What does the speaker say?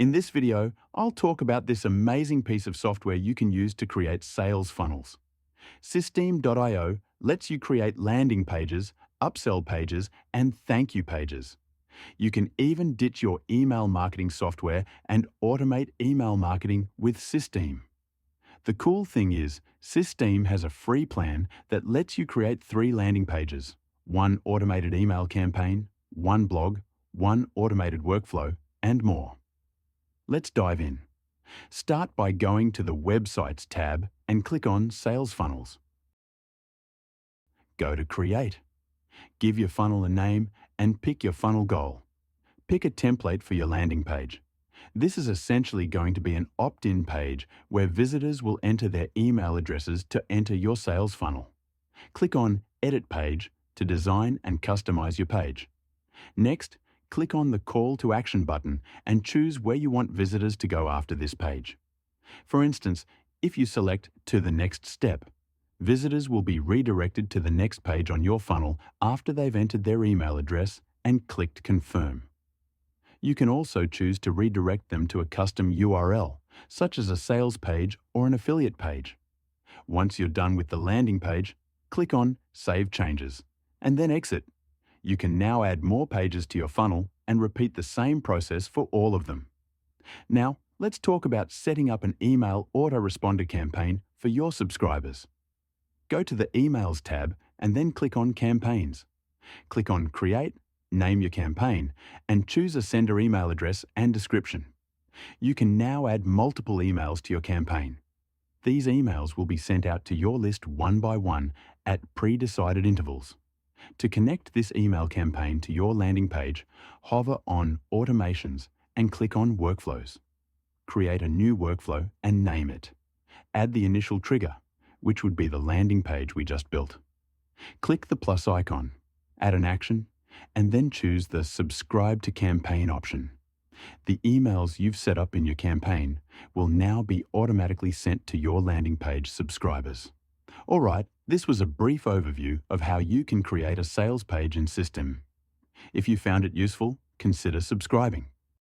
In this video, I'll talk about this amazing piece of software you can use to create sales funnels. Systeme.io lets you create landing pages, upsell pages, and thank you pages. You can even ditch your email marketing software and automate email marketing with Systeme. The cool thing is, Systeme has a free plan that lets you create 3 landing pages, 1 automated email campaign, 1 blog, 1 automated workflow, and more. Let's dive in. Start by going to the Websites tab and click on Sales Funnels. Go to Create. Give your funnel a name and pick your funnel goal. Pick a template for your landing page. This is essentially going to be an opt-in page where visitors will enter their email addresses to enter your sales funnel. Click on Edit Page to design and customize your page. Next, click on the Call to Action button and choose where you want visitors to go after this page. For instance, if you select To the Next Step, visitors will be redirected to the next page on your funnel after they've entered their email address and clicked Confirm. You can also choose to redirect them to a custom URL, such as a sales page or an affiliate page. Once you're done with the landing page, click on Save Changes, and then exit. You can now add more pages to your funnel and repeat the same process for all of them. Now, let's talk about setting up an email autoresponder campaign for your subscribers. Go to the Emails tab and then click on Campaigns. Click on Create, name your campaign, and choose a sender email address and description. You can now add multiple emails to your campaign. These emails will be sent out to your list one by one at pre-decided intervals. To connect this email campaign to your landing page, hover on Automations and click on Workflows. Create a new workflow and name it. Add the initial trigger, which would be the landing page we just built. Click the plus icon, add an action, and then choose the Subscribe to Campaign option. The emails you've set up in your campaign will now be automatically sent to your landing page subscribers. All right, this was a brief overview of how you can create a sales page in Systeme. If you found it useful, consider subscribing.